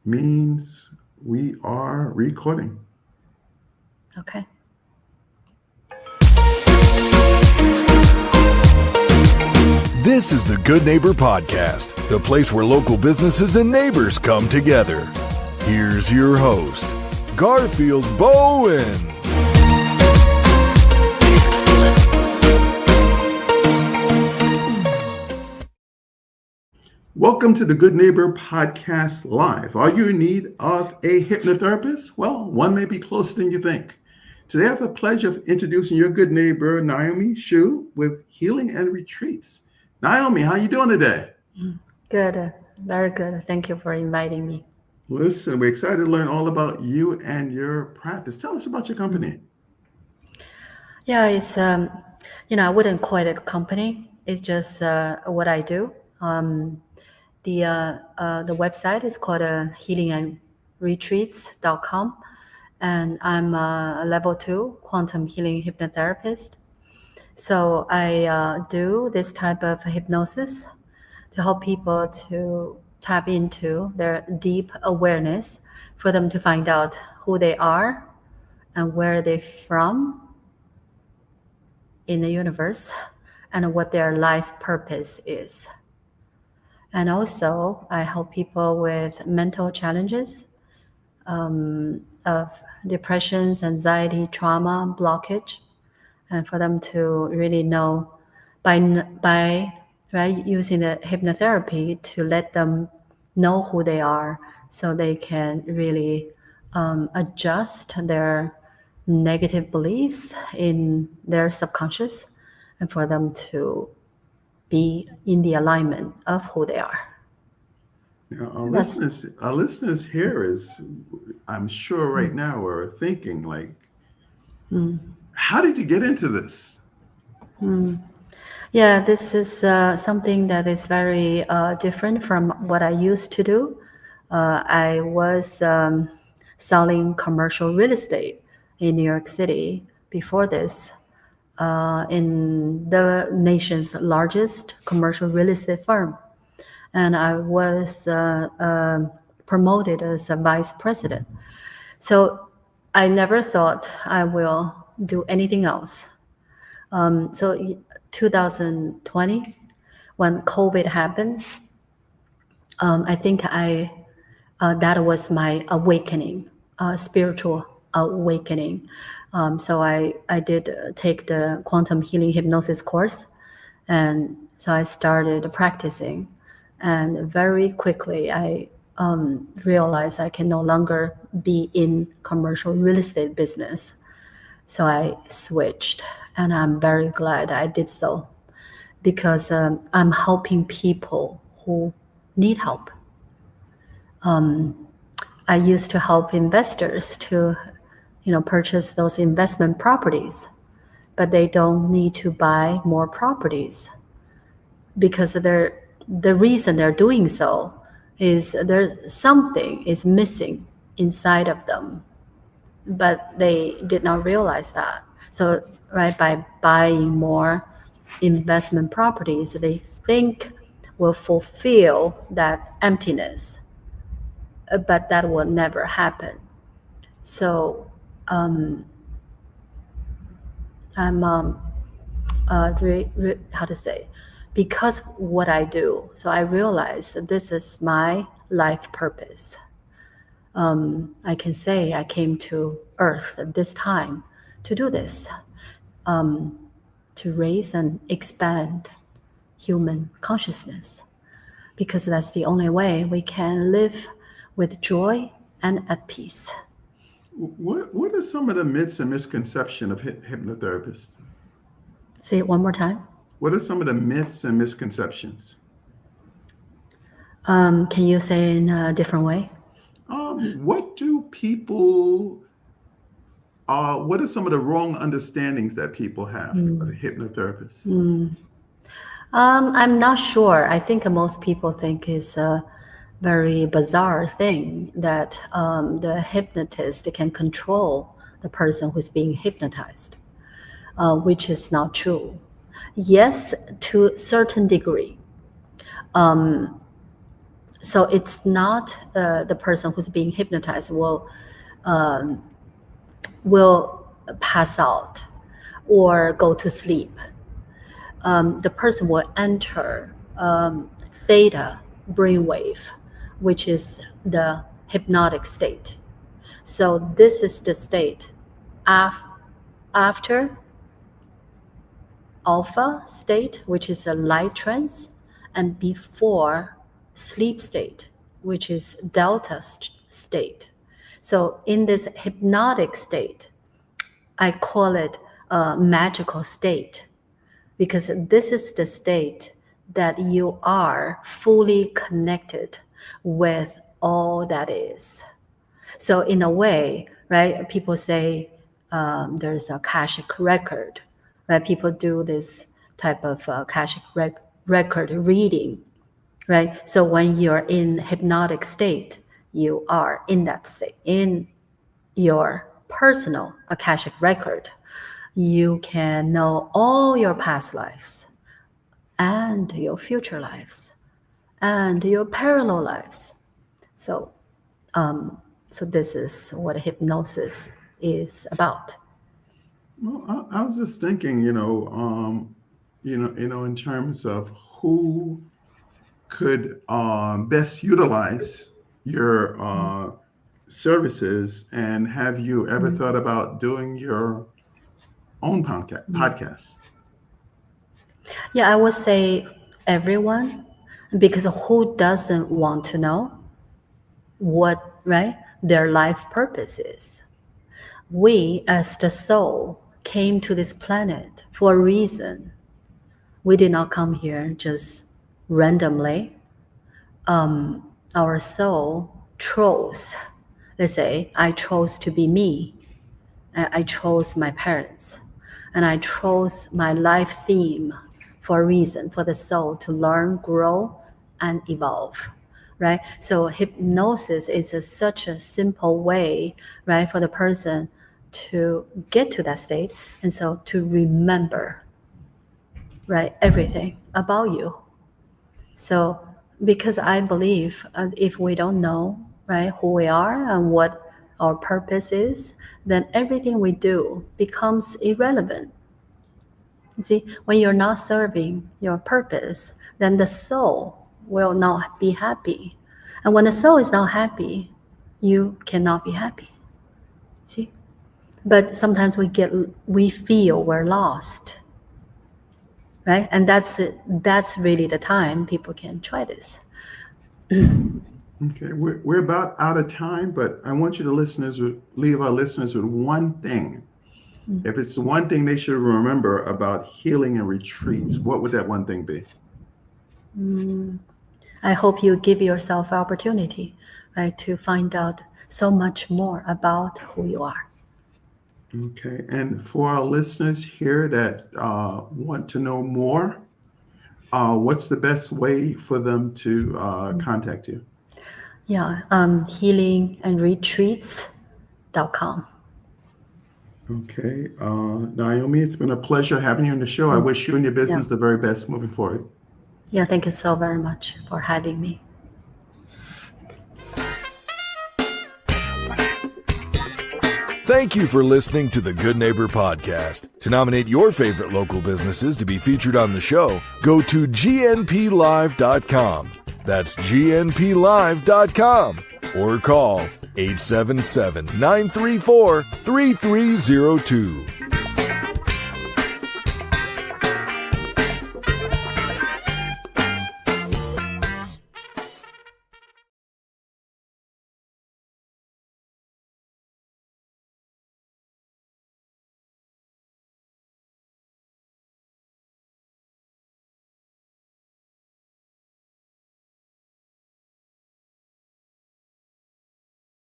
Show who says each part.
Speaker 1: means we are recording.
Speaker 2: Okay.
Speaker 3: This is the Good Neighbor Podcast, the place where local businesses and neighbors come together. Here's your host, Garfield Bowen.
Speaker 1: Welcome to the Good Neighbor Podcast Live. Are you in need of a hypnotherapist? Well, one may be closer than you think. Today, I have the pleasure of introducing your good neighbor, Naomi Shu, with Healing and Retreats. Naomi, how you doing today?
Speaker 2: Good. Very good. Thank you for inviting me.
Speaker 1: Listen, we're excited to learn all about you and your practice. Tell us about your company.
Speaker 2: Yeah, it's I wouldn't call it a company. It's just what I do. The website is called healingandretreats.com, and I'm a level 2 quantum healing hypnotherapist. So I do this type of hypnosis to help people to tap into their deep awareness, for them to find out who they are and where they're from in the universe, and what their life purpose is. And also, I help people with mental challenges of depressions, anxiety, trauma, blockage, and for them to really know by using the hypnotherapy to let them know who they are, so they can really adjust their negative beliefs in their subconscious, and for them to be in the alignment of who they are.
Speaker 1: Now,
Speaker 2: That's
Speaker 1: our listeners here is, I'm sure right now, are thinking like, how did you get into this?
Speaker 2: Yeah, this is something that is very different from what I used to do. I was selling commercial real estate in New York City before this, in the nation's largest commercial real estate firm. And I was promoted as a vice president. So I never thought I will do anything else. So 2020, when COVID happened, I think that was my awakening, spiritual awakening. So I did take the quantum healing hypnosis course, and so I started practicing. And very quickly, I realized I can no longer be in commercial real estate business. So I switched, and I'm very glad I did so, because I'm helping people who need help. I used to help investors to, purchase those investment properties, but they don't need to buy more properties, because the reason they're doing so is there's something is missing inside of them, but they did not realize that. So, right, by buying more investment properties, they think will fulfill that emptiness, but that will never happen. So, I'm how to say, because what I do, so I realize that this is my life purpose. I can say I came to Earth at this time to do this, to raise and expand human consciousness, because that's the only way we can live with joy and at peace.
Speaker 1: What are some of the myths and misconceptions of hypnotherapists?
Speaker 2: Say it one more time.
Speaker 1: What are some of the myths and misconceptions?
Speaker 2: Can you say in a different way?
Speaker 1: What do people, what are some of the wrong understandings that people have of a hypnotherapist?
Speaker 2: I'm not sure. I think most people think it's a very bizarre thing that the hypnotist can control the person who's being hypnotized, which is not true. Yes, to a certain degree. So it's not the person who's being hypnotized will pass out or go to sleep. The person will enter theta brainwave, which is the hypnotic state. So this is the state after alpha state, which is a light trance, and before sleep state, which is delta state. So in this hypnotic state, I call it a magical state, because this is the state that you are fully connected with all that is. So in a way, right, people say there's a Akashic record, right? People do this type of Akashic record reading, right? So when you're in hypnotic state, you are in that state. In your personal Akashic record, you can know all your past lives and your future lives and your parallel lives. So this is what hypnosis is about.
Speaker 1: Well, I was just thinking, in terms of who could best utilize your services, and have you ever thought about doing your own podcast?
Speaker 2: Yeah, I would say everyone, because who doesn't want to know what, right, their life purpose is? We, as the soul, came to this planet for a reason. We did not come here just randomly. Our soul chose, let's say, I chose to be me. I chose my parents. And I chose my life theme for a reason, for the soul to learn, grow, and evolve. Right? So hypnosis is such a simple way, right, for the person to get to that state, and so to remember, right, everything about you. So because I believe if we don't know, right, who we are and what our purpose is, then everything we do becomes irrelevant. You see, when you're not serving your purpose, then the soul will not be happy. And when the soul is not happy, you cannot be happy. See? But sometimes we feel we're lost. Right? And that's really the time people can try this.
Speaker 1: Okay, we're about out of time, but I want you to leave our listeners with one thing. If it's the one thing they should remember about healing and retreats, what would that one thing be?
Speaker 2: I hope you give yourself opportunity, right, to find out so much more about who you are.
Speaker 1: Okay, and for our listeners here that want to know more, what's the best way for them to contact you?
Speaker 2: Yeah, healingandretreats.com.
Speaker 1: Okay, Naomi, it's been a pleasure having you on the show. I wish you and your business the very best moving forward.
Speaker 2: Yeah, thank you so very much for having me.
Speaker 3: Thank you for listening to the Good Neighbor Podcast. To nominate your favorite local businesses to be featured on the show, go to gnplive.com. That's gnplive.com. Or call 877-934-3302.